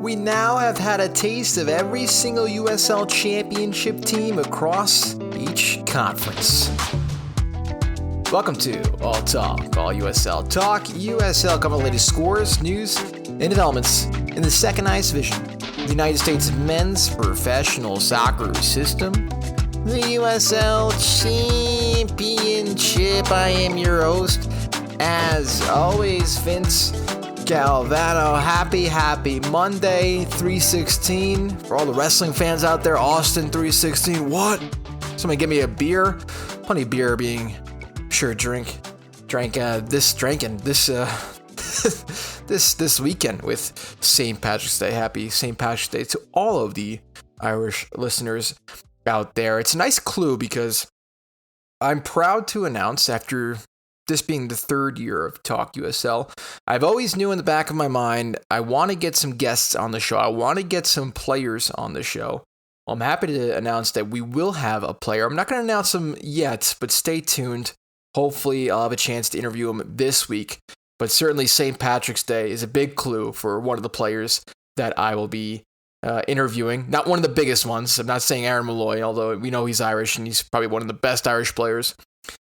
We now have had a taste of every single USL championship team across each conference. Welcome to All Talk, All USL Talk. USL covering the latest scores, news, and developments in the second highest division, the United States men's professional soccer system, the USL Championship. I am your host, as always, Vince Galvano. Happy Monday, 3/16. For all the wrestling fans out there, Austin 3/16. What? Somebody give me a beer. Plenty of beer being sure drank this this weekend with St. Patrick's Day. Happy St. Patrick's Day to all of the Irish listeners out there. It's a nice clue because I'm proud to announce, after this being the third year of Talk USL, I've always knew in the back of my mind, I want to get some guests on the show. I want to get some players on the show. Well, I'm happy to announce that we will have a player. I'm not going to announce him yet, but stay tuned. Hopefully, I'll have a chance to interview him this week. But certainly, St. Patrick's Day is a big clue for one of the players that I will be interviewing. Not one of the biggest ones. I'm not saying Aaron Malloy, although we know he's Irish and he's probably one of the best Irish players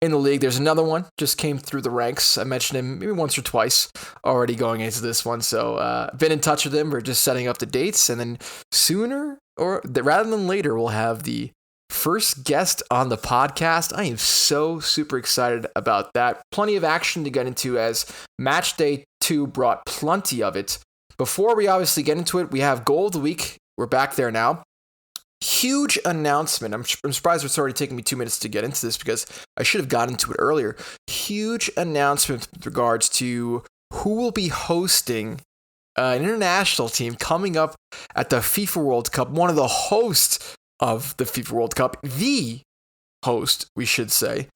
in the league. There's another one, just came through the ranks. I mentioned him maybe once or twice already going into this one. So been in touch with him. We're just setting up the dates. And then sooner, or rather than later, we'll have the first guest on the podcast. I am so super excited about that. Plenty of action to get into, as match day 2 brought plenty of it. Before we obviously get into it, we have Goal of the Week. We're back there now. Huge announcement. I'm surprised it's already taking me 2 minutes to get into this because I should have gotten into it earlier. Huge announcement with regards to who will be hosting an international team coming up at the FIFA World Cup. One of the hosts of the FIFA World Cup, the host, we should say.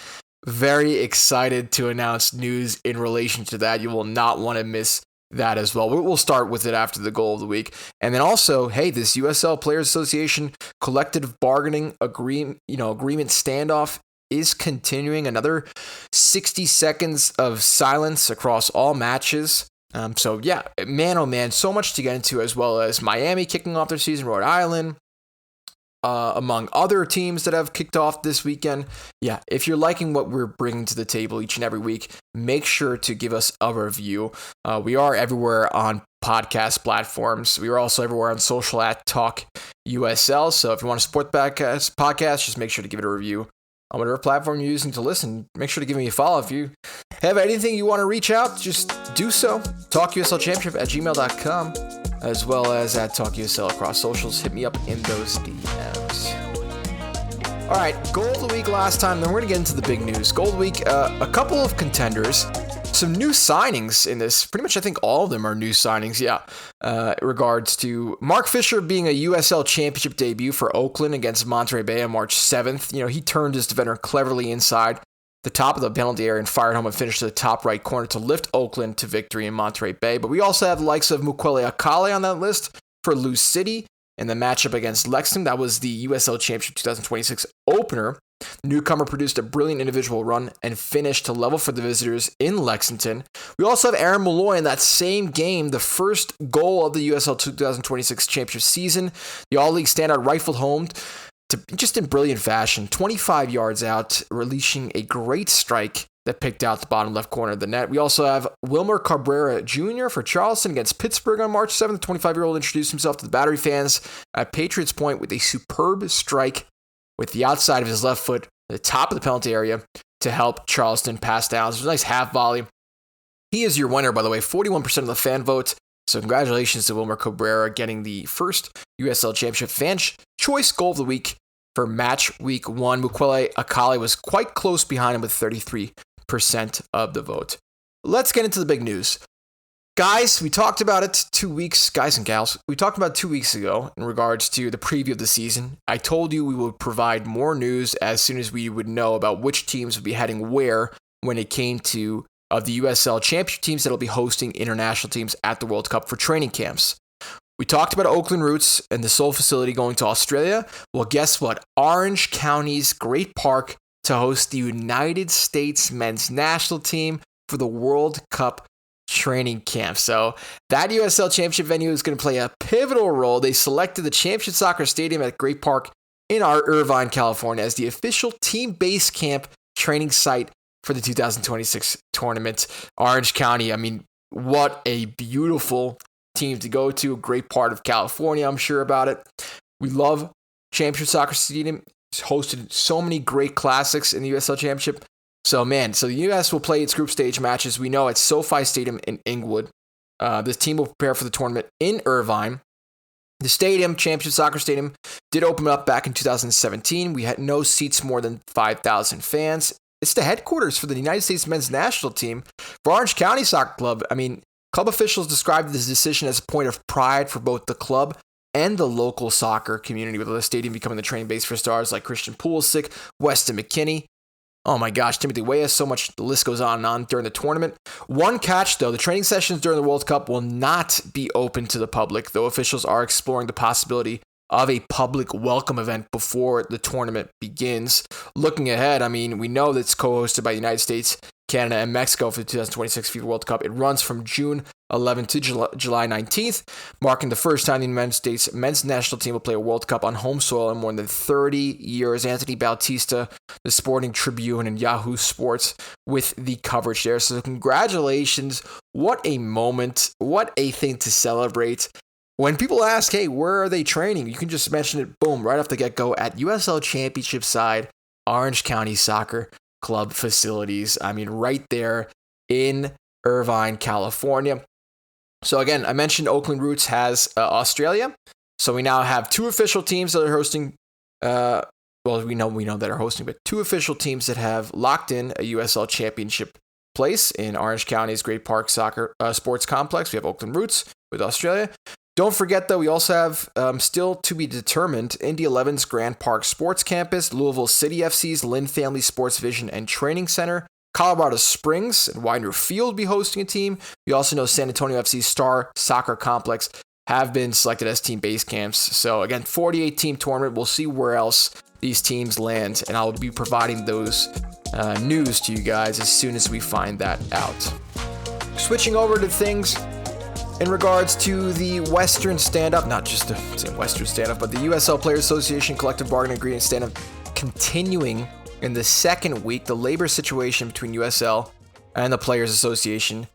Very excited to announce news in relation to that. You will not want to miss that as well. We'll start with it after the Goal of the Week. And then also, hey, this USL Players Association collective bargaining agreement standoff is continuing. Another 60 seconds of silence across all matches. So yeah, man, oh man, so much to get into, as well as Miami kicking off their season, Rhode Island, among other teams that have kicked off this weekend. Yeah, if you're liking what we're bringing to the table each and every week, make sure to give us a review. We are everywhere on podcast platforms. We are also everywhere on social at Talk USL. So if you want to support the podcast, just make sure to give it a review on whatever platform you're using to listen. Make sure to give me a follow. If you have anything you want to reach out, just do so. TalkUSLChampionship@gmail.com, as well as at TalkUSL across socials. Hit me up in those DMs. All right, Goal of the Week last time, then we're going to get into the big news. Goal of the Week, a couple of contenders, some new signings in this. Pretty much I think all of them are new signings, yeah. In regards to Mark Fisher being a USL Championship debut for Oakland against Monterey Bay on March 7th. He turned his defender cleverly inside the top of the penalty area and fired home and finished to the top right corner to lift Oakland to victory in Monterey Bay. But we also have the likes of McKennie on that list for Louisville City in the matchup against Lexington. That was the USL Championship 2026 opener. The newcomer produced a brilliant individual run and finished to level for the visitors in Lexington. We also have Aaron Malloy in that same game, the first goal of the USL 2026 championship season. The All-League standout rifled home just in brilliant fashion, 25 yards out, releasing a great strike that picked out the bottom left corner of the net. We also have Wilmer Cabrera Jr. for Charleston against Pittsburgh on March 7th. The 25-year-old introduced himself to the Battery fans at Patriots Point with a superb strike with the outside of his left foot at the top of the penalty area to help Charleston pass down. It was a nice half volley. He is your winner, by the way, 41% of the fan vote. So congratulations to Wilmer Cabrera getting the first USL Championship Fan Choice Goal of the Week for match week 1. McKennie was quite close behind him with 33% of the vote. Let's get into the big news. Guys, we talked about it 2 weeks, guys and gals, we talked about 2 weeks ago in regards to the preview of the season. I told you we would provide more news as soon as we would know about which teams would be heading where when it came to the USL Championship teams that will be hosting international teams at the World Cup for training camps. We talked about Oakland Roots and the Seoul facility going to Australia. Well, guess what? Orange County's Great Park to host the United States men's national team for the World Cup training camp. So that USL Championship venue is going to play a pivotal role. They selected the Championship Soccer Stadium at Great Park in Irvine, California as the official team base camp training site for the 2026 tournament. Orange County, I mean, what a beautiful team to go to. A great part of California, I'm sure about it. We love Championship Soccer Stadium. It's hosted so many great classics in the USL Championship. So the U.S. will play its group stage matches, we know, at SoFi Stadium in Inglewood. This team will prepare for the tournament in Irvine. The stadium, Championship Soccer Stadium, did open up back in 2017. We had no seats more than 5,000 fans. It's the headquarters for the United States men's national team. For Orange County Soccer Club, I mean, club officials described this decision as a point of pride for both the club and the local soccer community, with the stadium becoming the training base for stars like Christian Pulisic, Weston, McKennie. Oh my gosh, Timothy Weah, so much, the list goes on and on during the tournament. One catch, though, the training sessions during the World Cup will not be open to the public, though officials are exploring the possibility of a public welcome event before the tournament begins. Looking ahead, I mean, we know that it's co-hosted by the United States, Canada, and Mexico for the 2026 FIFA World Cup. It runs from June 11th to July 19th, marking the first time the United States men's national team will play a World Cup on home soil in more than 30 years. Anthony Bautista, the Sporting Tribune, and Yahoo Sports with the coverage there. So congratulations. What a moment. What a thing to celebrate. When people ask, hey, where are they training? You can just mention it, boom, right off the get-go at USL Championship side, Orange County Soccer Club facilities. I mean, right there in Irvine, California. So again, I mentioned Oakland Roots has Australia. So we now have two official teams that are hosting. We know that are hosting, but two official teams that have locked in a USL Championship place in Orange County's Great Park Soccer Sports Complex. We have Oakland Roots with Australia. Don't forget, though, we also have still to be determined Indy 11's Grand Park Sports Campus, Louisville City FC's Lynn Family Sports Vision and Training Center, Colorado Springs and Widener Field will be hosting a team. We also know San Antonio FC's Star Soccer Complex have been selected as team base camps. So again, 48-team tournament. We'll see where else these teams land, and I'll be providing those news to you guys as soon as we find that out. Switching over to things in regards to the Western Standoff, not just the same Western Standoff, but the USL Players Association Collective Bargaining Agreement Standoff continuing in the second week. The labor situation between USL and the Players Association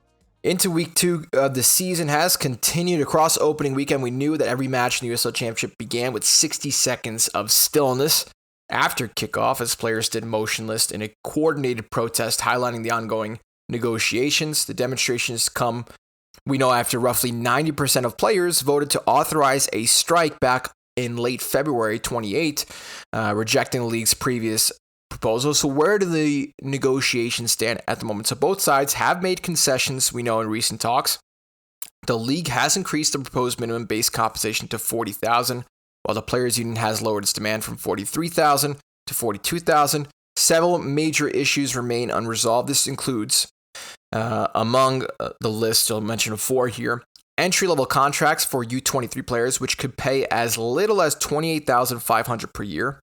into week 2 of the season has continued across opening weekend. We knew that every match in the USL Championship began with 60 seconds of stillness after kickoff, as players stood motionless in a coordinated protest highlighting the ongoing negotiations. The demonstrations come, we know, after roughly 90% of players voted to authorize a strike back in late February 28, rejecting the league's previous proposal. So where do the negotiations stand at the moment? So both sides have made concessions, we know, in recent talks. The league has increased the proposed minimum base compensation to $40,000, while the Players Union has lowered its demand from $43,000 to $42,000. Several major issues remain unresolved. This includes, among the list, I'll mention 4 here, entry-level contracts for U23 players, which could pay as little as $28,500 per year.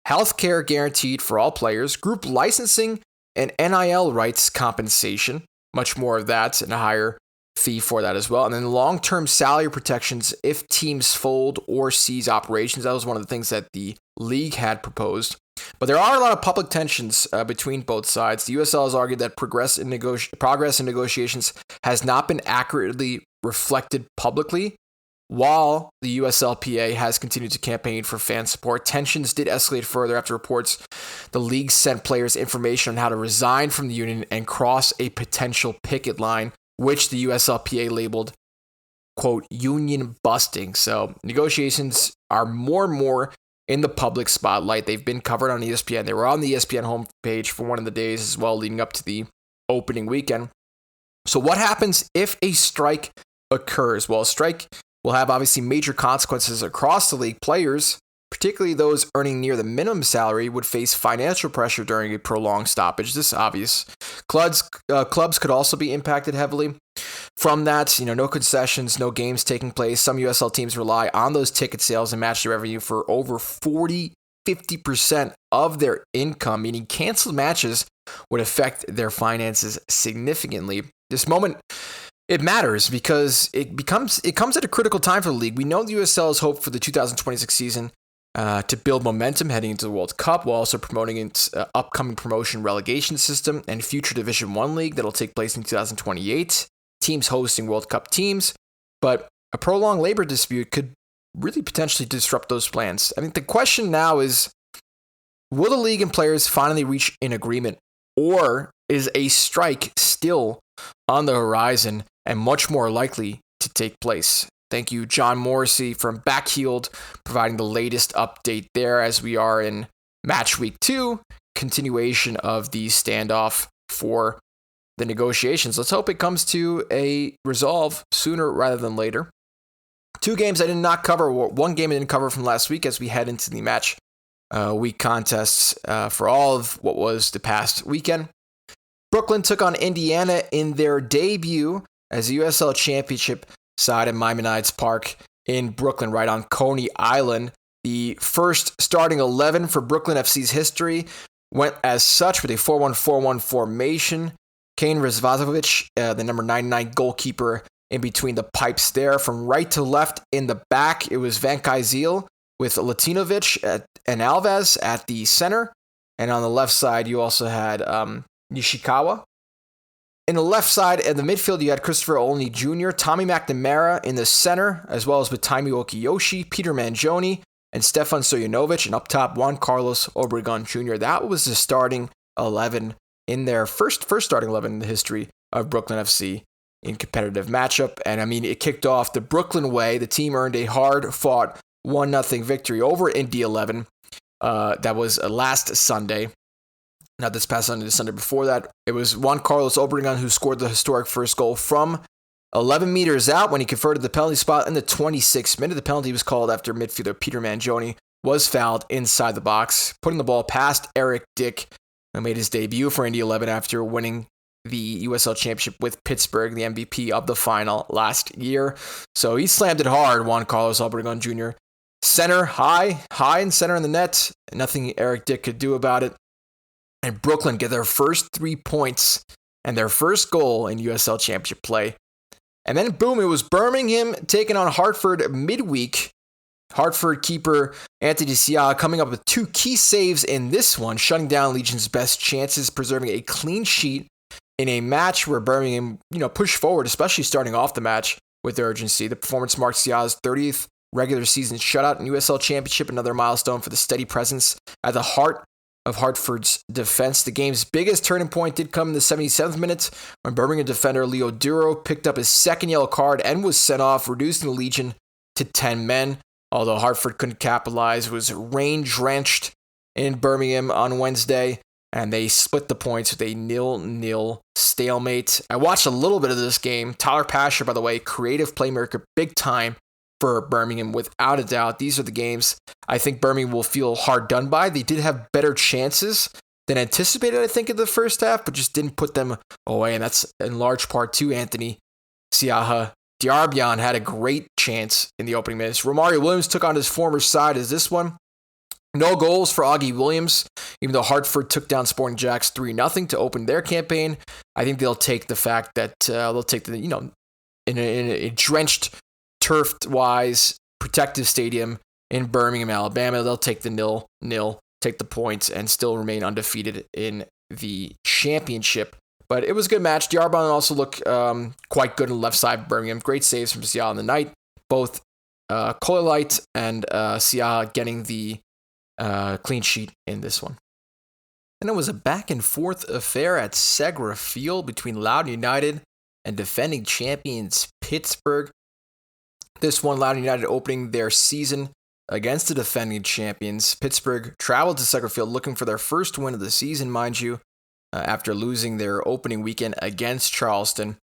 Healthcare guaranteed for all players, group licensing and NIL rights compensation, much more of that, and a higher fee for that as well. And then long-term salary protections if teams fold or cease operations. That was one of the things that the league had proposed. But there are a lot of public tensions between both sides. The USL has argued that progress in negotiations has not been accurately reflected publicly, while the USLPA has continued to campaign for fan support. Tensions did escalate further after reports the league sent players information on how to resign from the union and cross a potential picket line, which the USLPA labeled, quote, union busting. So negotiations are more and more in the public spotlight. They've been covered on ESPN. They were on the ESPN homepage for one of the days as well, leading up to the opening weekend. So what happens if a strike occurs? Well, a strike will have obviously major consequences across the league. Players, particularly those earning near the minimum salary, would face financial pressure during a prolonged stoppage. This is obvious. Clubs could also be impacted heavily from that. No concessions, no games taking place. Some USL teams rely on those ticket sales and match revenue for over 50% of their income, meaning canceled matches would affect their finances significantly. This moment It matters because it comes at a critical time for the league. We know the USL has hoped for the 2026 season to build momentum heading into the World Cup, while also promoting its upcoming promotion relegation system and future Division 1 league that'll take place in 2028. Teams hosting World Cup teams, but a prolonged labor dispute could really potentially disrupt those plans. I think the question now is, will the league and players finally reach an agreement, or is a strike still on the horizon and much more likely to take place? Thank you, John Morrissey from Backheeled, providing the latest update there as we are in match week 2, continuation of the standoff for the negotiations. Let's hope it comes to a resolve sooner rather than later. 2 games I did not cover. 1 game I didn't cover from last week as we head into the match week contests for all of what was the past weekend. Brooklyn took on Indiana in their debut as the USL Championship side at Maimonides Park in Brooklyn, right on Coney Island. The first starting 11 for Brooklyn FC's history went as such with a 4-1-4-1 formation. Kane Rizvazovic, the number 99 goalkeeper, in between the pipes there. From right to left in the back, it was Van Kajzel with Latinovic and Alves at the center. And on the left side, you also had Nishikawa. In the left side of the midfield, you had Christopher Olney Jr., Tommy McNamara in the center, as well as with Taimi Okiyoshi, Peter Mangione, and Stefan Stojanovic, and up top, Juan Carlos Obregon Jr. That was the starting 11 in their first starting 11 in the history of Brooklyn FC in competitive matchup. And I mean, it kicked off the Brooklyn way. The team earned a hard-fought 1-0 victory over Indy 11. That was last Sunday. Not this past Sunday, the Sunday before that. It was Juan Carlos Obregon who scored the historic first goal from 11 meters out when he converted the penalty spot in the 26th minute. The penalty was called after midfielder Peter Mangione was fouled inside the box, putting the ball past Eric Dick, who made his debut for Indy 11 after winning the USL Championship with Pittsburgh, the MVP of the final last year. So he slammed it hard, Juan Carlos Obregon Jr. Center, high and center in the net. Nothing Eric Dick could do about it. And Brooklyn get their first 3 points and their first goal in USL Championship play. And then, boom, it was Birmingham taking on Hartford midweek. Hartford keeper Anthony Sia coming up with 2 key saves in this one, shutting down Legion's best chances, preserving a clean sheet in a match where Birmingham, pushed forward, especially starting off the match with urgency. The performance marked Sia's 30th regular season shutout in USL Championship, another milestone for the steady presence at the heart of Hartford's defense. The game's biggest turning point did come in the 77th minute when Birmingham defender Leo Duro picked up his second yellow card and was sent off, reducing the Legion to 10 men. Although Hartford couldn't capitalize, it was rain-drenched in Birmingham on Wednesday, and they split the points with a 0-0 stalemate. I watched a little bit of this game. Tyler Pasher, by the way, creative playmaker, big time for Birmingham, without a doubt. These are the games I think Birmingham will feel hard done by. They did have better chances than anticipated, I think, in the first half, but just didn't put them away, and that's in large part to Anthony Siaha. Diarbian had a great chance in the opening minutes. Romario Williams took on his former side as this one. No goals for Augie Williams, even though Hartford took down Sporting Jacks 3-0 to open their campaign. I think they'll take the fact that they'll take the, in a drenched, turf-wise, protective stadium in Birmingham, Alabama. They'll take the 0-0, take the points, and still remain undefeated in the championship. But it was a good match. Diarban also looked quite good on the left side of Birmingham. Great saves from Siaha in the night. Both Cololite and Siaha getting the clean sheet in this one. And it was a back-and-forth affair at Segra Field between Loudoun United and defending champions Pittsburgh. This one, Loudoun United opening their season against the defending champions. Pittsburgh traveled to Segra Field looking for their first win of the season, mind you, after losing their opening weekend against Charleston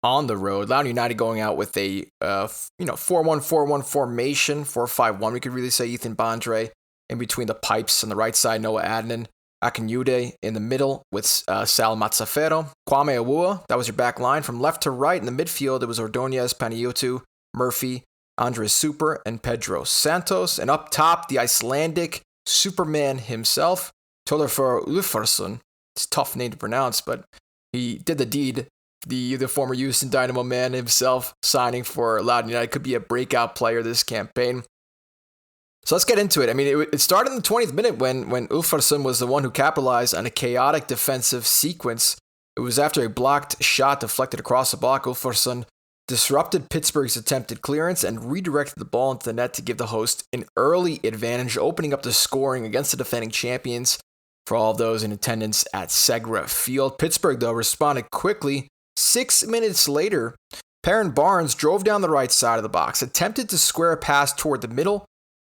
on the road. Loudoun United going out with a 4-1-4-1 formation, 4-5-1. We could really say Ethan Bondre in between the pipes. On the right side, Noah Adnan. Akinyude in the middle with Sal Mazzaferro. Kwame Awua, that was your back line. From left to right in the midfield, it was Ordonez, Panayiotou, Murphy, Andres Super, and Pedro Santos. And up top, the Icelandic Superman himself, Tolafur Ulfarsson. It's a tough name to pronounce, but he did the deed the former Houston Dynamo man himself, signing for Loudoun United. Could be a breakout player this campaign. So let's get into it. I mean, it started in the 20th minute when Ulfarsson was the one who capitalized on a chaotic defensive sequence. It was after a blocked shot deflected across the block. Ulfarsson disrupted Pittsburgh's attempted clearance and redirected the ball into the net to give the host an early advantage, opening up the scoring against the defending champions for all of those in attendance at Segra Field. Pittsburgh, though, responded quickly. 6 minutes later, Perrin Barnes drove down the right side of the box, attempted to square a pass toward the middle,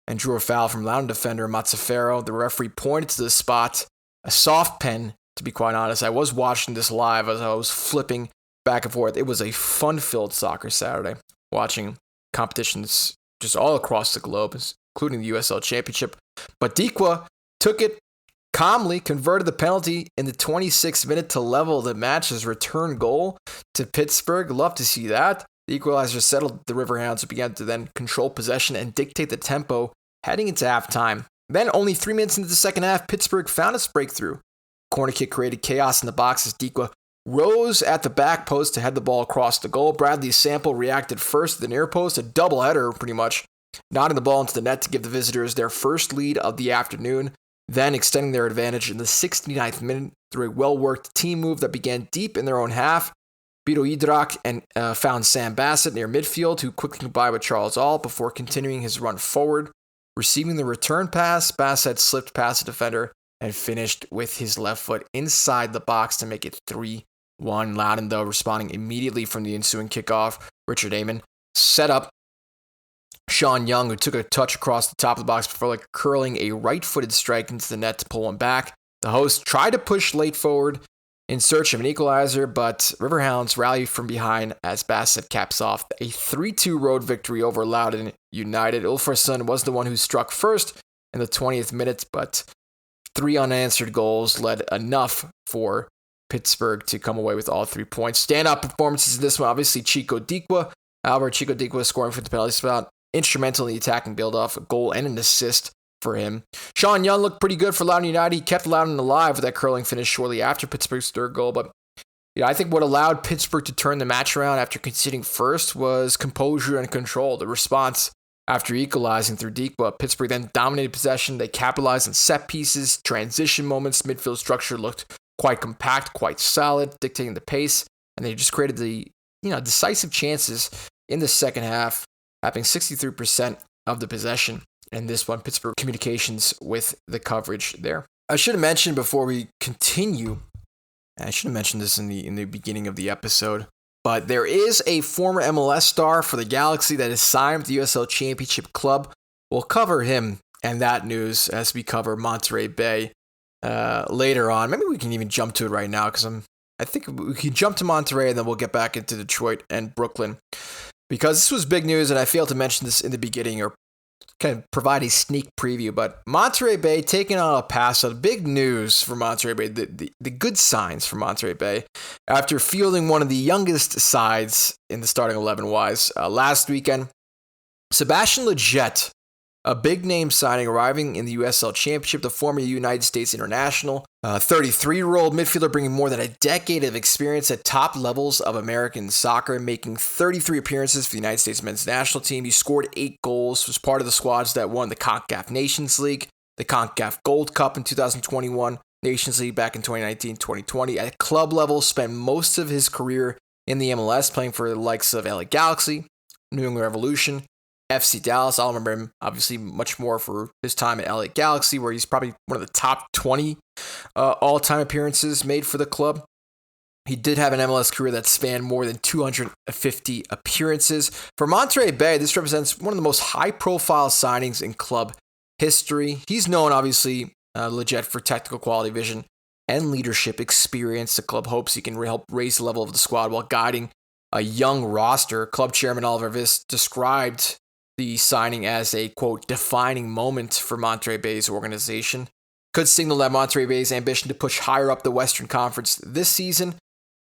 and drew a foul from Loudoun defender Mazzaferro. The referee pointed to the spot, a soft pen, to be quite honest. I was watching this live as I was flipping back and forth. It was a fun-filled soccer Saturday, watching competitions just all across the globe, including the USL Championship. But Dikwa took it calmly, converted the penalty in the 26th minute to level the match, his return goal to Pittsburgh. Love to see that. The equalizer settled the Riverhounds, who began to then control possession and dictate the tempo heading into halftime. Then, only 3 minutes into the second half, Pittsburgh found its breakthrough. Corner kick created chaos in the box as Dikwa rose at the back post to head the ball across the goal. Bradley Sample reacted first to the near post, a doubleheader pretty much, nodding the ball into the net to give the visitors their first lead of the afternoon, then extending their advantage in the 69th minute through a well-worked team move that began deep in their own half. Bito Idrak and found Sam Bassett near midfield, who quickly combined with Charles All before continuing his run forward. Receiving the return pass, Bassett slipped past the defender and finished with his left foot inside the box to make it 3-1. Loudoun, though, responding immediately from the ensuing kickoff. Richard Amon set up Sean Young, who took a touch across the top of the box before curling a right-footed strike into the net to pull him back. The host tried to push late forward in search of an equalizer, but Riverhounds rallied from behind as Bassett caps off a 3-2 road victory over Loudoun United. Ulfarsson was the one who struck first in the 20th minute, but 3 unanswered goals led enough for Pittsburgh to come away with all 3 points. Standout performances in this one, obviously Chico Dikwa. Albert Chico Dikwa scoring for the penalty spot, instrumental in the attacking build-off, a goal and an assist for him. Sean Young looked pretty good for Loudoun United. He kept Loudoun alive with that curling finish shortly after Pittsburgh's third goal. But I think what allowed Pittsburgh to turn the match around after conceding first was composure and control. The response after equalizing through Dikwa, Pittsburgh then dominated possession. They capitalized on set pieces, transition moments. Midfield structure looked quite compact, quite solid, dictating the pace. And they just created the decisive chances in the second half, having 63% of the possession. And this one, Pittsburgh communications with the coverage there. I should have mentioned before we continue, I should have mentioned this in the beginning of the episode, but there is a former MLS star for the Galaxy that is signed with the USL Championship Club. We'll cover him and that news as we cover Monterey Bay later on. Maybe we can even jump to it right now because I think we can jump to Monterey and then we'll get back into Detroit and Brooklyn, because this was big news and I failed to mention this in the beginning or kind of provide a sneak preview. But Monterey Bay taking on El Paso. Big news for Monterey Bay, the good signs for Monterey Bay after fielding one of the youngest sides in the starting 11-wise last weekend. Sebastian Lletget, a big name signing arriving in the USL Championship, the former United States international, 33-year-old midfielder bringing more than a decade of experience at top levels of American soccer, making 33 appearances for the United States men's national team. He scored 8 goals, was part of the squads that won the CONCACAF Nations League, the CONCACAF Gold Cup in 2021, Nations League back in 2019-2020. At club level, spent most of his career in the MLS, playing for the likes of LA Galaxy, New England Revolution, FC Dallas. I'll remember him obviously much more for his time at LA Galaxy, where he's probably one of the top 20 all-time appearances made for the club. He did have an MLS career that spanned more than 250 appearances. For Monterey Bay, this represents one of the most high-profile signings in club history. He's known, obviously, Lletget for technical quality vision and leadership experience. The club hopes he can help raise the level of the squad while guiding a young roster. Club chairman Oliver Viss described the signing as a, quote, defining moment for Monterey Bay's organization. Could signal that Monterey Bay's ambition to push higher up the Western Conference this season.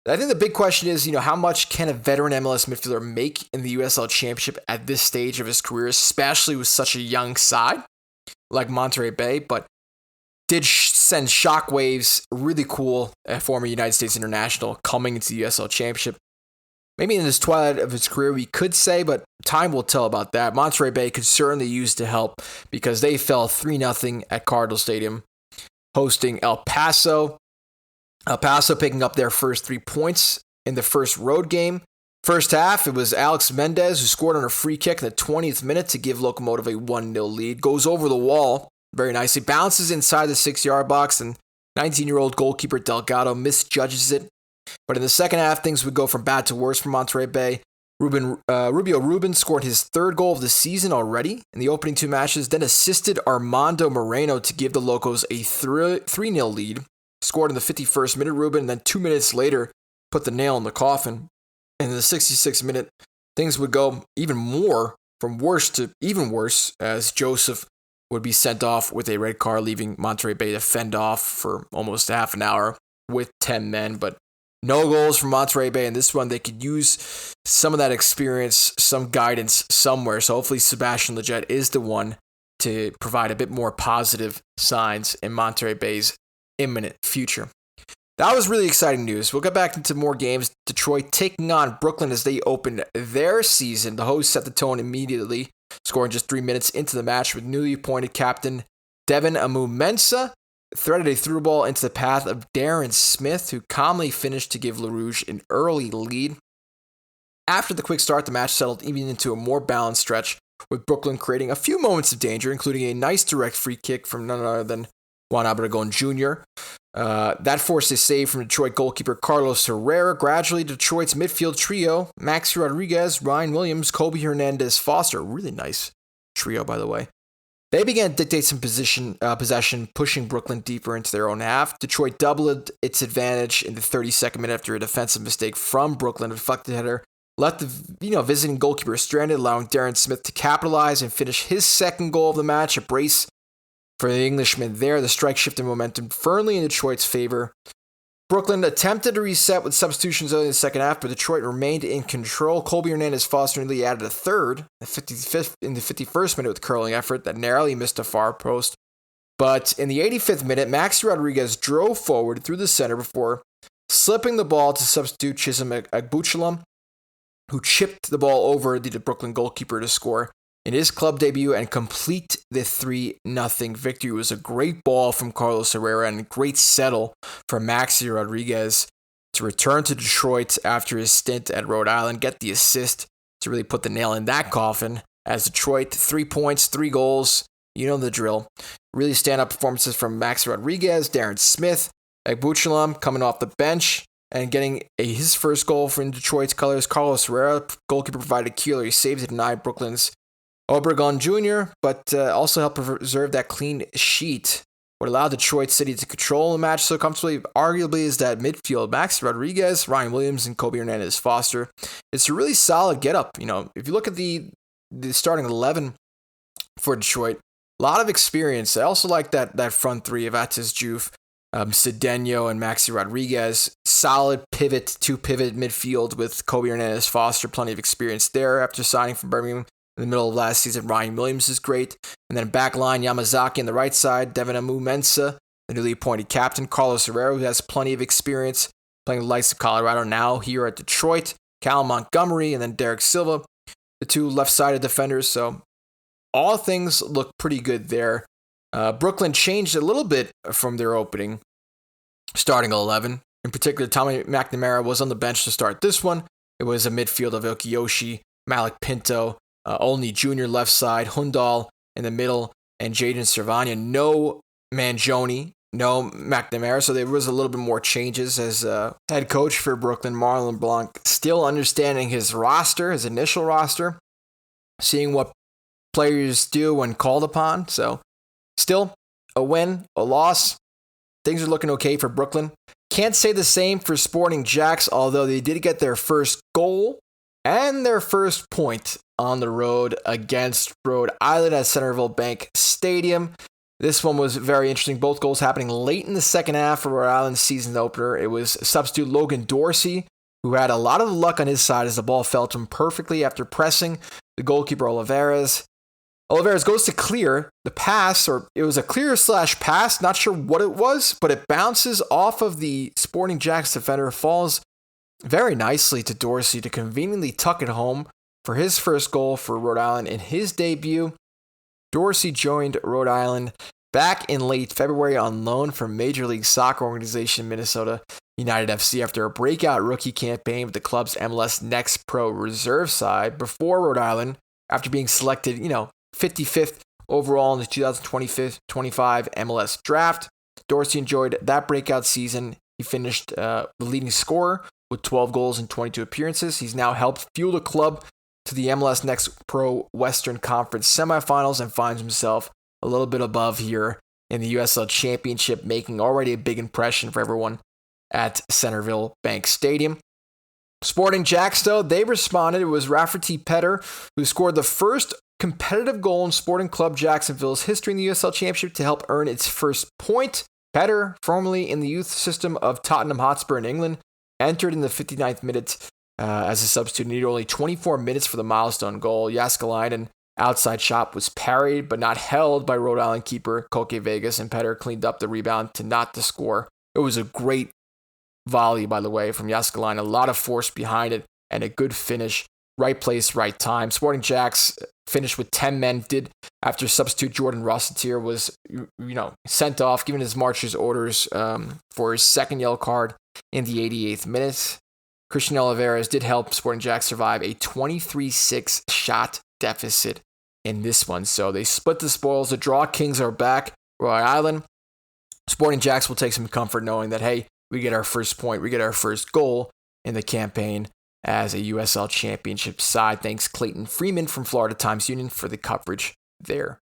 I think the big question is, how much can a veteran MLS midfielder make in the USL Championship at this stage of his career, especially with such a young side like Monterey Bay? But did sends shockwaves. Really cool. A former United States international coming into the USL Championship. Maybe in this twilight of his career, we could say, but time will tell about that. Monterey Bay could certainly use the help because they fell 3-0 at Cardinal Stadium, hosting El Paso. El Paso picking up their first 3 points in the first road game. First half, it was Alex Mendez who scored on a free kick in the 20th minute to give Locomotive a 1-0 lead. Goes over the wall very nicely, bounces inside the 6-yard box, and 19-year-old goalkeeper Delgado misjudges it. But in the second half, things would go from bad to worse for Monterey Bay. Rubio Rubin scored his third goal of the season already in the opening 2 matches, then assisted Armando Moreno to give the Locos a 3-0 lead. Scored in the 51st minute, Rubin, and then 2 minutes later, put the nail in the coffin. And in the 66th minute, things would go even more from worse to even worse as Joseph would be sent off with a red card, leaving Monterey Bay to fend off for almost half an hour with 10 men. But no goals from Monterey Bay in this one. They could use some of that experience, some guidance somewhere. So hopefully Sebastian Lletget is the one to provide a bit more positive signs in Monterey Bay's imminent future. That was really exciting news. We'll get back into more games. Detroit taking on Brooklyn as they opened their season. The hosts set the tone immediately, scoring just 3 minutes into the match with newly appointed captain Devin Amu-Mensah. Threaded a through ball into the path of Darren Smith, who calmly finished to give LaRouge an early lead. After the quick start, the match settled even into a more balanced stretch, with Brooklyn creating a few moments of danger, including a nice direct free kick from none other than Juan Obregon Jr. That forced a save from Detroit goalkeeper Carlos Herrera. Gradually, Detroit's midfield trio, Maxi Rodriguez, Ryan Williams, Kobe Hernandez-Foster, really nice trio, by the way. They began to dictate some possession, pushing Brooklyn deeper into their own half. Detroit doubled its advantage in the 32nd minute after a defensive mistake from Brooklyn. A deflected header left the visiting goalkeeper stranded, allowing Darren Smith to capitalize and finish his second goal of the match. A brace for the Englishman there. The strike shifted momentum firmly in Detroit's favor. Brooklyn attempted to reset with substitutions early in the second half, but Detroit remained in control. Colby Hernandez-Foster nearly added a third, the 55th in the 51st minute with a curling effort that narrowly missed a far post. But in the 85th minute, Maxi Rodriguez drove forward through the center before slipping the ball to substitute Chisholm Agbuchalam, who chipped the ball over the Brooklyn goalkeeper to score in his club debut and complete the 3-0 victory. It was a great ball from Carlos Herrera and a great settle for Maxi Rodriguez to return to Detroit after his stint at Rhode Island, get the assist to really put the nail in that coffin. As Detroit, 3 points, 3 goals, you know the drill. Really stand-up performances from Maxi Rodriguez, Darren Smith, Agbuchalam coming off the bench and getting his first goal from Detroit's colors. Carlos Herrera, goalkeeper, provided a killer save to deny Brooklyn's Obregon Jr., but also helped preserve that clean sheet. What allowed Detroit City to control the match so comfortably, arguably, is that midfield. Maxi Rodriguez, Ryan Williams, and Kobe Hernandez-Foster. It's a really solid get-up. If you look at the starting 11 for Detroit, a lot of experience. I also like that front three of Atis Juve, Cedeno, and Maxi Rodriguez. Solid two-pivot midfield with Kobe Hernandez-Foster. Plenty of experience there after signing from Birmingham in the middle of last season. Ryan Williams is great. And then back line, Yamazaki on the right side, Devin Amu-Mensah, the newly appointed captain, Carlos Herrera, who has plenty of experience playing the likes of Colorado, now here at Detroit, Cal Montgomery, and then Derek Silva, the two left-sided defenders. So all things look pretty good there. Brooklyn changed a little bit from their opening starting 11. In particular, Tommy McNamara was on the bench to start this one. It was a midfield of Okiyoshi, Malik Pinto, Olney Jr. left side, Hundal in the middle, and Jaden Servania. No Mangione, no McNamara, so there was a little bit more changes as head coach for Brooklyn, Marlon Blanc, still understanding his roster, his initial roster, seeing what players do when called upon. So still a win, a loss. Things are looking okay for Brooklyn. Can't say the same for Sporting Jacks, although they did get their first goal and their first point on the road against Rhode Island at Centerville Bank Stadium. This one was very interesting. Both goals happening late in the second half for Rhode Island's season opener. It was substitute Logan Dorsey, who had a lot of luck on his side as the ball fell to him perfectly after pressing the goalkeeper Olivares. Oliveras goes to clear the pass, or it was a clear / pass, not sure what it was, but it bounces off of the Sporting Jacks defender, falls very nicely to Dorsey to conveniently tuck it home for his first goal for Rhode Island in his debut. Dorsey joined Rhode Island back in late February on loan from Major League Soccer organization Minnesota United FC after a breakout rookie campaign with the club's MLS Next Pro reserve side before Rhode Island, after being selected, 55th overall in the 2025 MLS draft. Dorsey enjoyed that breakout season. He finished the leading scorer with 12 goals in 22 appearances. He's now helped fuel the club to the MLS Next Pro Western Conference semifinals and finds himself a little bit above here in the USL Championship, making already a big impression for everyone at Centerville Bank Stadium. Sporting Jacks, though, they responded. It was Rafferty Petter who scored the first competitive goal in Sporting Club Jacksonville's history in the USL Championship to help earn its first point. Petter, formerly in the youth system of Tottenham Hotspur in England, entered in the 59th minute as a substitute. Needed only 24 minutes for the milestone goal. Jääskeläinen outside shot was parried but not held by Rhode Island keeper Koke Vegas, and Petter cleaned up the rebound to not to score. It was a great volley, by the way, from Jääskeläinen. A lot of force behind it and a good finish. Right place, right time. Sporting Jacks finished with 10 men, did after substitute Jordan Rossetier was, sent off, given his marcher's orders for his second yellow card in the 88th minute. Christian Oliveras did help Sporting Jacks survive a 23-6 shot deficit in this one. So they split the spoils. The Draw Kings are back. Rhode Island. Sporting Jacks will take some comfort knowing that, hey, we get our first point, we get our first goal in the campaign as a USL Championship side. Thanks Clayton Freeman from Florida Times Union for the coverage there.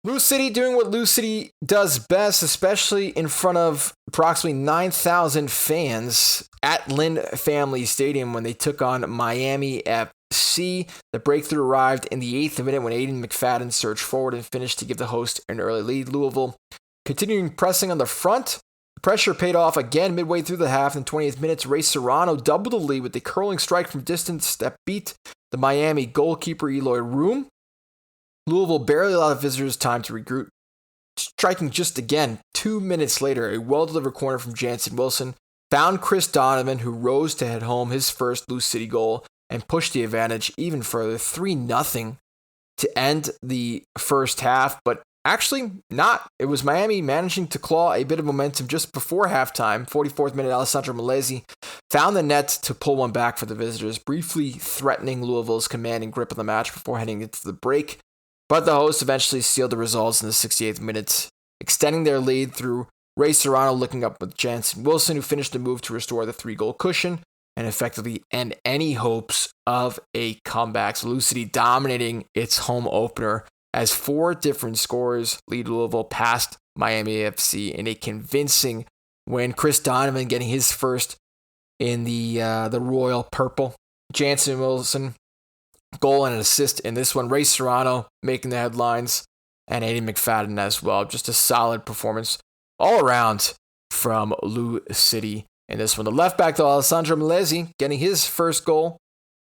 Lou City doing what Lou City does best, especially in front of approximately 9,000 fans at Lynn Family Stadium when they took on Miami FC. The breakthrough arrived in the 8th minute when Aiden McFadden surged forward and finished to give the host an early lead. Louisville continuing pressing on the front. Pressure paid off again midway through the half. In the 20th minute, Ray Serrano doubled the lead with a curling strike from distance that beat the Miami goalkeeper Eloy Room. Louisville barely allowed visitors time to regroup, striking just again 2 minutes later. A well-delivered corner from Jansen Wilson found Chris Donovan, who rose to head home his first Lou City goal and pushed the advantage even further, 3-0 to end the first half. But actually not. It was Miami managing to claw a bit of momentum just before halftime. 44th minute, Alessandro Malesi found the net to pull one back for the visitors, briefly threatening Louisville's command and grip of the match before heading into the break. But the hosts eventually sealed the results in the 68th minute, extending their lead through Ray Serrano looking up with Jansen Wilson, who finished the move to restore the 3-goal cushion and effectively end any hopes of a comeback. So Lou City dominating its home opener as 4 different scorers lead Louisville past Miami FC in a convincing win. Chris Donovan getting his first in the Royal Purple. Jansen Wilson, goal and an assist in this one. Ray Serrano making the headlines, and Aiden McFadden as well. Just a solid performance all around from Lou City in this one. The left back, though, Alessandro Malesi, getting his first goal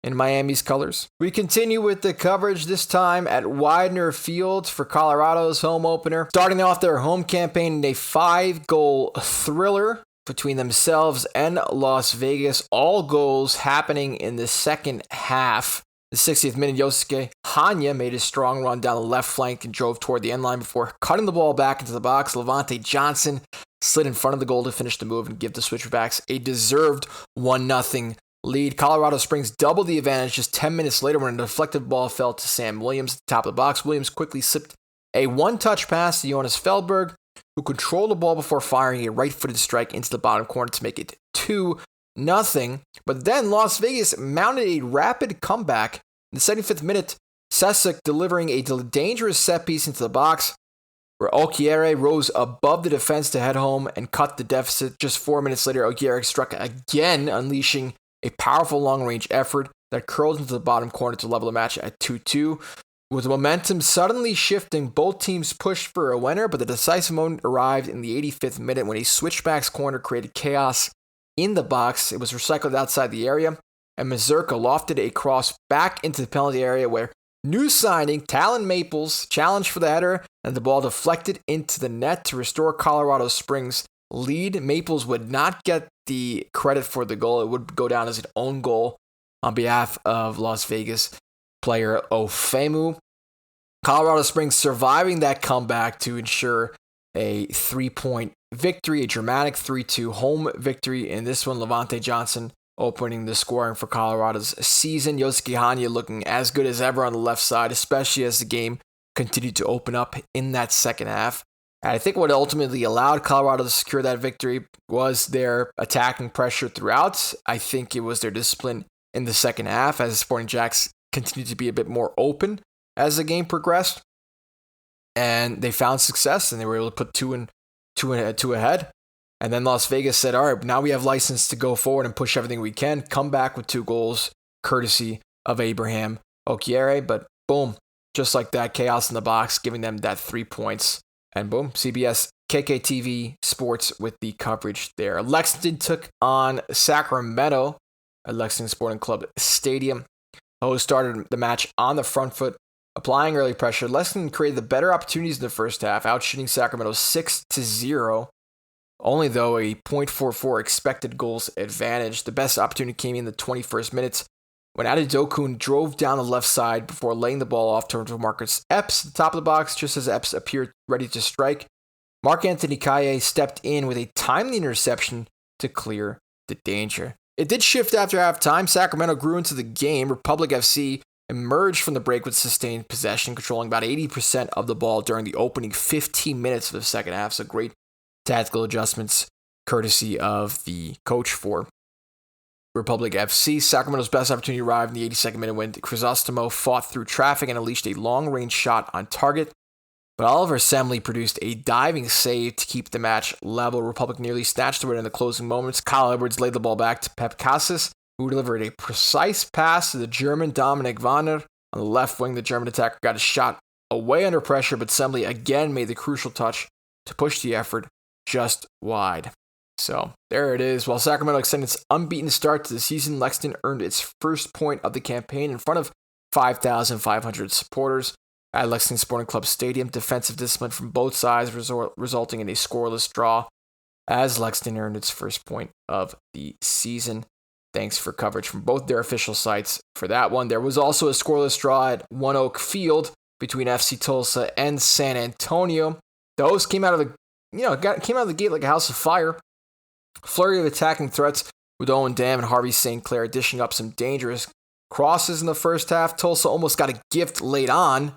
in Miami's colors. We continue with the coverage, this time at Widener Field for Colorado's home opener. Starting off their home campaign in a 5-goal thriller between themselves and Las Vegas. All goals happening in the second half. The 60th minute, Yosuke Hanya made a strong run down the left flank and drove toward the end line before cutting the ball back into the box. Levante Johnson slid in front of the goal to finish the move and give the Switchbacks a deserved 1-0 lead. Colorado Springs doubled the advantage just 10 minutes later when a deflected ball fell to Sam Williams at the top of the box. Williams quickly slipped a one-touch pass to Jonas Feldberg, who controlled the ball before firing a right-footed strike into the bottom corner to make it 2-0. But then Las Vegas mounted a rapid comeback. In the 75th minute, Sesek delivering a dangerous set piece into the box, where Okiere rose above the defense to head home and cut the deficit. Just 4 minutes later, Okiere struck again, unleashing a powerful long-range effort that curled into the bottom corner to level the match at 2-2. With the momentum suddenly shifting, both teams pushed for a winner, but the decisive moment arrived in the 85th minute when a switchbacks corner created chaos in the box. It was recycled outside the area, and Mazurka lofted a cross back into the penalty area where New signing, Talon Maples, challenged for the header, and the ball deflected into the net to restore Colorado Springs' lead. Maples would not get the credit for the goal. It would go down as an own goal on behalf of Las Vegas player Ofemu. Colorado Springs surviving that comeback to ensure a 3-point victory, a dramatic 3-2 home victory in this one. Levante Johnson opening the scoring for Colorado's season. Yosuke Hanya looking as good as ever on the left side, especially as the game continued to open up in that second half. And I think what ultimately allowed Colorado to secure that victory was their attacking pressure throughout. I think it was their discipline in the second half as the Sporting Jacks continued to be a bit more open as the game progressed. And they found success and they were able to put two ahead. And then Las Vegas said, all right, now we have license to go forward and push everything we can. Come back with 2 goals, courtesy of Abraham Okiere. But boom, just like that, chaos in the box, giving them that 3 points. And boom, CBS KKTV Sports with the coverage there. Lexington took on Sacramento at Lexington Sporting Club Stadium. Hosts started the match on the front foot, applying early pressure. Lexington created the better opportunities in the first half, outshooting Sacramento 6-0. Only though a .44 expected goals advantage. The best opportunity came in the 21st minutes when Adedokun drove down the left side before laying the ball off to Marcus Epps at the top of the box just as Epps appeared ready to strike. Marc-Anthony Kaye stepped in with a timely interception to clear the danger. It did shift after halftime. Sacramento grew into the game. Republic FC emerged from the break with sustained possession, controlling about 80% of the ball during the opening 15 minutes of the second half. So great tactical adjustments courtesy of the coach for Republic FC. Sacramento's best opportunity arrived in the 82nd minute when Crisostomo fought through traffic and unleashed a long-range shot on target. But Oliver Semley produced a diving save to keep the match level. Republic nearly snatched the win in the closing moments. Kyle Edwards laid the ball back to Pep Casas, who delivered a precise pass to the German Dominik Wanner. On the left wing, the German attacker got a shot away under pressure, but Semley again made the crucial touch to push the effort just wide. So there it is. While Sacramento extended its unbeaten start to the season, Lexington earned its first point of the campaign in front of 5,500 supporters at Lexington Sporting Club Stadium. Defensive discipline from both sides resulting in a scoreless draw as Lexington earned its first point of the season. Thanks for coverage from both their official sites for that one. There was also a scoreless draw at One Oak Field between FC Tulsa and San Antonio. The hosts came out of the gate like a house of fire. Flurry of attacking threats with Owen Dam and Harvey St. Clair dishing up some dangerous crosses in the first half. Tulsa almost got a gift late on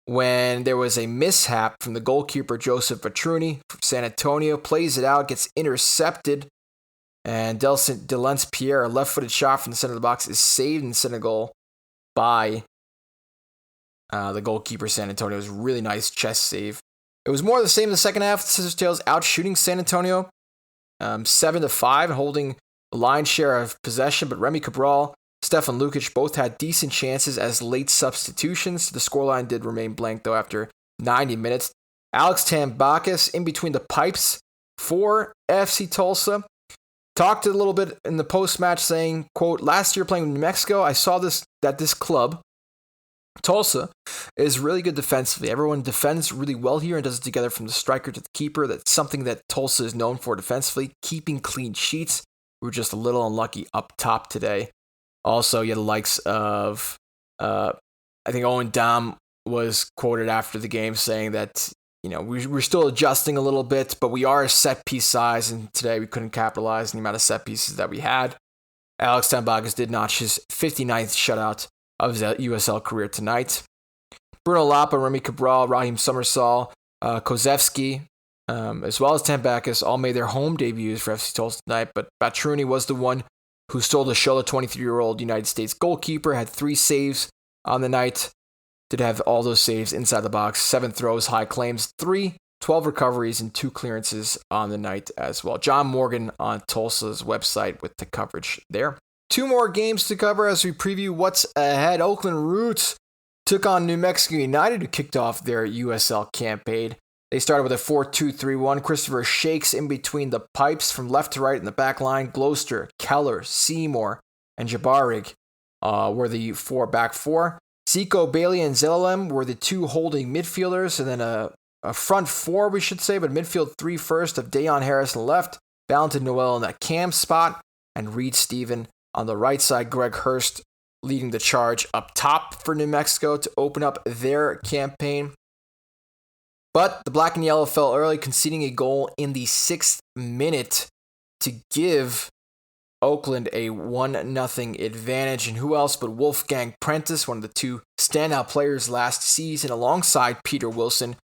when there was a mishap from the goalkeeper Joseph Petruni from San Antonio. Plays it out, gets intercepted, and Delence Pierre, a left-footed shot from the center of the box, is saved in center goal by the goalkeeper San Antonio. It was a really nice chest save. It was more of the same in the second half. Scissors Tails outshooting San Antonio 7-5, holding the lion's share of possession, but Remy Cabral, Stefan Lukic both had decent chances as late substitutions. The scoreline did remain blank, though, after 90 minutes. Alex Tambakis in between the pipes for FC Tulsa. Talked a little bit in the post-match saying, quote, last year playing with New Mexico, I saw that this club, Tulsa, is really good defensively. Everyone defends really well here and does it together from the striker to the keeper. That's something that Tulsa is known for defensively, keeping clean sheets. We were just a little unlucky up top today. Also, you had the likes of, I think Owen Dam was quoted after the game saying that, we're still adjusting a little bit, but we are a set piece size, and today we couldn't capitalize on the amount of set pieces that we had. Alex Tambakis did notch his 59th shutout of his USL career tonight. Bruno Lapa, Remy Cabral, Raheem Summersall, Kozevsky, as well as Tambakis all made their home debuts for FC Tulsa tonight, but Batruni was the one who stole the show. The 23-year-old United States goalkeeper had 3 saves on the night. Did have all those saves inside the box. 7 throws, high claims, 3, 12 recoveries, and 2 clearances on the night as well. John Morgan on Tulsa's website with the coverage there. 2 more games to cover as we preview what's ahead. Oakland Roots took on New Mexico United, who kicked off their USL campaign. They started with a 4-2-3-1. Christopher Shakes in between the pipes from left to right in the back line. Gloster, Keller, Seymour, and Jabarig were the back four. Zico, Bailey, and Zelalem were the two holding midfielders, and then a front four, we should say, but midfield three first of Dayon Harris on the left, Valentin Noel in that cam spot, and Reed Stephen on the right side. Greg Hurst leading the charge up top for New Mexico to open up their campaign. But the black and yellow fell early, conceding a goal in the 6th minute to give Oakland a 1-0 advantage. And who else but Wolfgang Prentice, one of the two standout players last season, alongside Peter Wilson.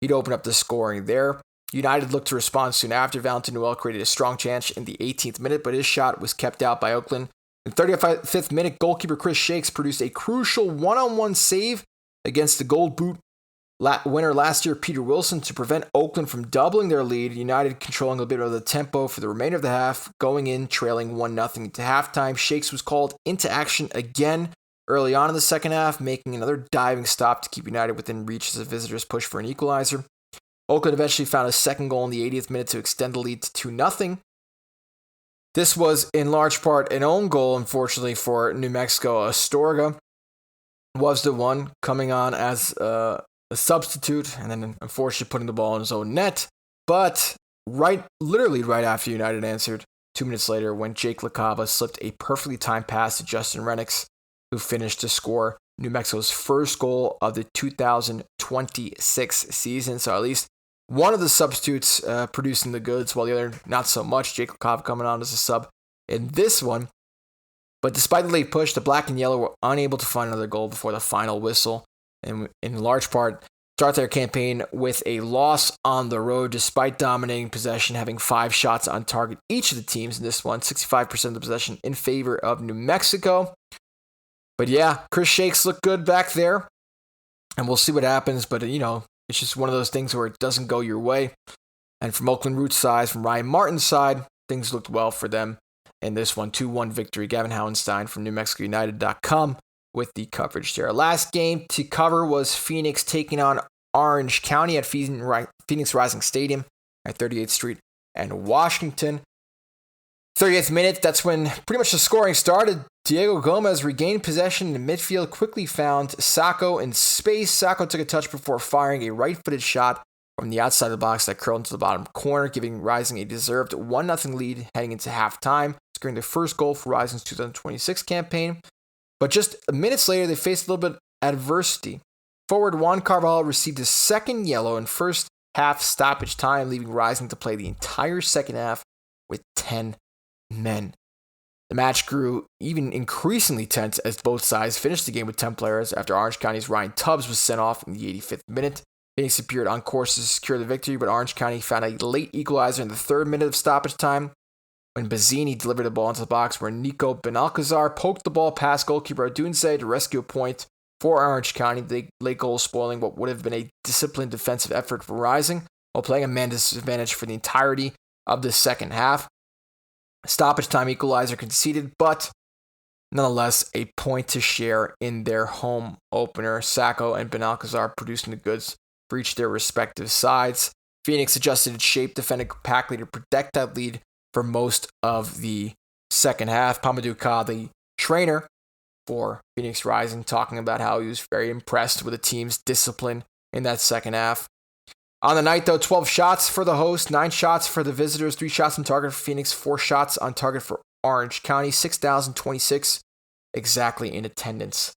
He'd open up the scoring there. United looked to respond soon after. Valentin Noel created a strong chance in the 18th minute, but his shot was kept out by Oakland. In the 35th minute, goalkeeper Chris Shakes produced a crucial one-on-one save against the Gold Boot winner last year, Peter Wilson, to prevent Oakland from doubling their lead. United controlling a bit of the tempo for the remainder of the half, going in trailing 1-0 into halftime. Shakes was called into action again early on in the second half, making another diving stop to keep United within reach as the visitors push for an equalizer. Oakland eventually found a second goal in the 80th minute to extend the lead to 2-0. This was in large part an own goal, unfortunately, for New Mexico. Astorga was the one coming on as a substitute, and then unfortunately putting the ball in his own net. But literally right after United answered, 2 minutes later, when Jake LaCava slipped a perfectly timed pass to Justin Rennicks, who finished to score New Mexico's first goal of the 2026 season. So at least one of the substitutes producing the goods, while the other not so much. Jake LaCava coming on as a sub in this one. But despite the late push, the black and yellow were unable to find another goal before the final whistle, and in large part start their campaign with a loss on the road, despite dominating possession, having 5 shots on target each of the teams in this one, 65% of the possession in favor of New Mexico. But yeah, Chris Shakes looked good back there, and we'll see what happens. But, it's just one of those things where it doesn't go your way. And from Oakland Roots' side, from Ryan Martin's side, things looked well for them in this one. 2-1 victory. Gavin Howenstein from NewMexicoUnited.com with the coverage there. Last game to cover was Phoenix taking on Orange County at Phoenix Rising Stadium at 38th Street and Washington. 30th minute, that's when pretty much the scoring started. Diego Gomez regained possession in midfield, quickly found Sacco in space. Sacco took a touch before firing a right-footed shot from the outside of the box that curled into the bottom corner, giving Rising a deserved 1-0 lead heading into halftime, scoring their first goal for Rising's 2026 campaign. But just minutes later, they faced a little bit of adversity. Forward Juan Carvalho received his second yellow in first half stoppage time, leaving Rising to play the entire second half with 10 men. The match grew even increasingly tense as both sides finished the game with 10 players after Orange County's Ryan Tubbs was sent off in the 85th minute. Phoenix appeared on course to secure the victory, but Orange County found a late equalizer in the 3rd minute of stoppage time when Bazzini delivered the ball into the box where Nico Benalcazar poked the ball past goalkeeper Adunze to rescue a point for Orange County. The late goal spoiling what would have been a disciplined defensive effort for Rising, while playing a man disadvantage for the entirety of the second half. Stoppage time equalizer conceded, but nonetheless a point to share in their home opener. Sacco and Benalcazar producing the goods for each of their respective sides. Phoenix adjusted its shape, defended compactly to protect that lead for most of the second half. Pamadou Ka, the trainer for Phoenix Rising, talking about how he was very impressed with the team's discipline in that second half. On the night, though, 12 shots for the host, 9 shots for the visitors, 3 shots on target for Phoenix, 4 shots on target for Orange County, 6,026 exactly in attendance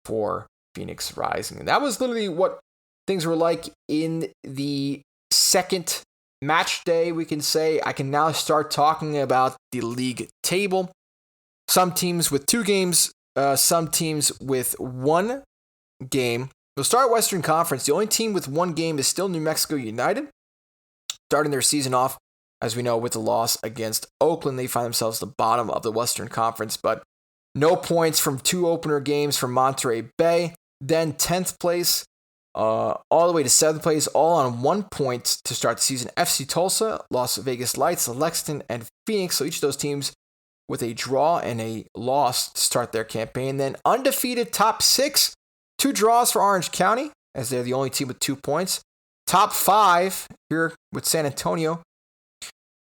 for Phoenix Rising. And that was literally what things were like in the second match day, we can say. I can now start talking about the league table. Some teams with 2 games, some teams with 1 game. We'll start Western Conference. The only team with 1 game is still New Mexico United, starting their season off, as we know, with the loss against Oakland. They find themselves at the bottom of the Western Conference, but no points from 2 opener games from Monterey Bay. Then 10th place, all the way to 7th place, all on 1 point to start the season. FC Tulsa, Las Vegas Lights, Lexington, and Phoenix. So each of those teams with a draw and a loss to start their campaign. Then undefeated top 6. 2 draws for Orange County, as they're the only team with 2 points. Top 5 here with San Antonio.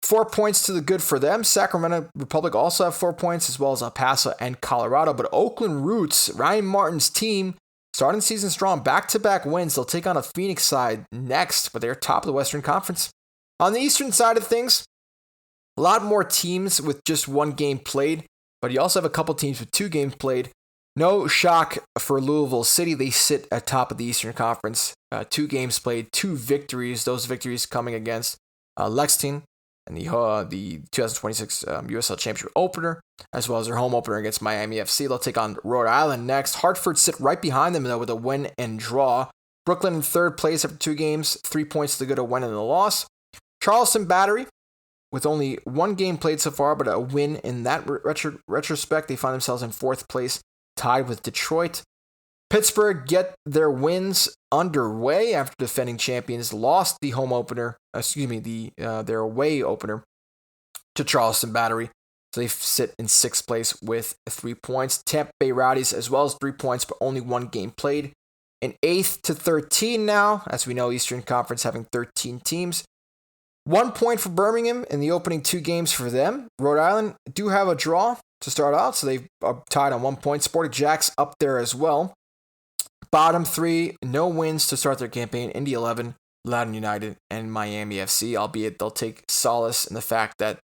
4 points to the good for them. Sacramento Republic also have 4 points, as well as El Paso and Colorado. But Oakland Roots, Ryan Martin's team, starting the season strong. Back-to-back wins. They'll take on a Phoenix side next, but they're top of the Western Conference. On the Eastern side of things, a lot more teams with just one game played, but you also have a couple teams with 2 games played. No shock for Louisville City. They sit at top of the Eastern Conference. 2 games played, 2 victories. Those victories coming against Lexington and the 2026 USL Championship opener, as well as their home opener against Miami FC. They'll take on Rhode Island next. Hartford sit right behind them, though, with a win and draw. Brooklyn in third place after 2 games, 3 points to go to win and a loss. Charleston Battery, with only 1 game played so far, but a win in that retrospect. They find themselves in 4th place, tied with Detroit. Pittsburgh get their wins underway after defending champions lost the home opener, their away opener to Charleston Battery. So they sit in 6th place with 3 points. Tampa Bay Rowdies as well as 3 points, but only 1 game played. In 8th to 13 now, as we know, Eastern Conference having 13 teams. 1 point for Birmingham in the opening 2 games for them. Rhode Island do have a draw to start out, so they are tied on 1 point. Sporting Jacks up there as well. Bottom 3, no wins to start their campaign. Indy 11, Loudoun United, and Miami FC, albeit they'll take solace in the fact that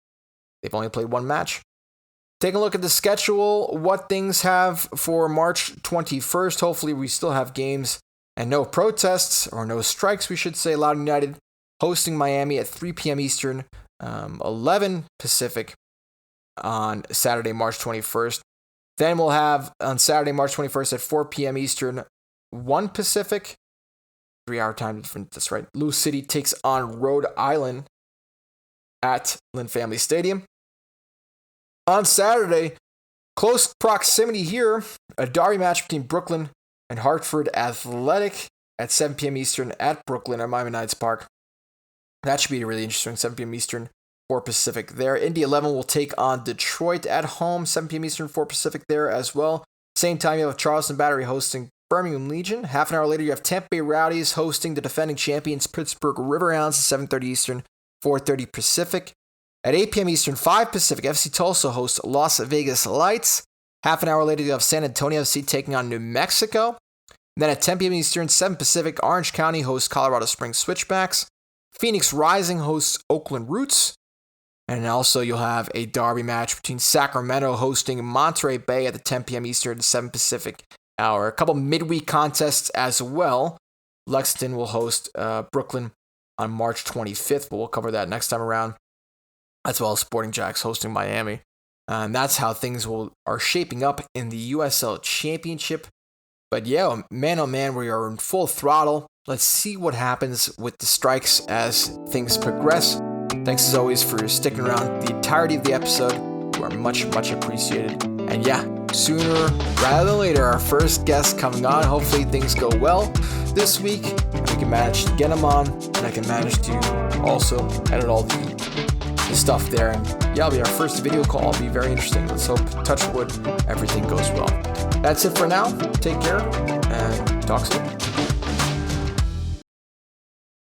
they've only played 1 match. Taking a look at the schedule, what things have for March 21st. Hopefully we still have games and no protests, or no strikes, we should say. Loudoun United hosting Miami at 3 p.m. Eastern, 11 Pacific on Saturday, March 21st. Then we'll have on Saturday, March 21st at 4 p.m. Eastern, 1 Pacific, 3-hour time difference, that's right. Louisville City takes on Rhode Island at Lynn Family Stadium. On Saturday, close proximity here, a derby match between Brooklyn and Hartford Athletic at 7 p.m. Eastern at Brooklyn at Miami Knights Park. That should be really interesting, 7 p.m. Eastern, 4 Pacific there. Indy 11 will take on Detroit at home, 7 p.m. Eastern, 4 Pacific there as well. Same time, you have Charleston Battery hosting Birmingham Legion. Half an hour later, you have Tampa Bay Rowdies hosting the defending champions Pittsburgh Riverhounds at 7:30 Eastern, 4:30 Pacific. At 8 p.m. Eastern, 5 Pacific, FC Tulsa hosts Las Vegas Lights. Half an hour later, you have San Antonio FC taking on New Mexico. And then at 10 p.m. Eastern, 7 Pacific, Orange County hosts Colorado Springs Switchbacks. Phoenix Rising hosts Oakland Roots. And also you'll have a derby match between Sacramento hosting Monterey Bay at the 10 p.m. Eastern, 7 Pacific hour. A couple midweek contests as well. Lexington will host Brooklyn on March 25th, but we'll cover that next time around. As well as Sporting Jacks hosting Miami. And that's how things are shaping up in the USL Championship. But yeah, man oh man, we are in full throttle. Let's see what happens with the strikes as things progress. Thanks as always for sticking around the entirety of the episode. You are much, much appreciated. And yeah, sooner rather than later, our first guest coming on. Hopefully things go well this week, and we can manage to get him on, and I can manage to also edit all the stuff there. And yeah, it'll be our first video call. It'll be very interesting. Let's hope, touch wood, everything goes well. That's it for now. Take care, and talk soon.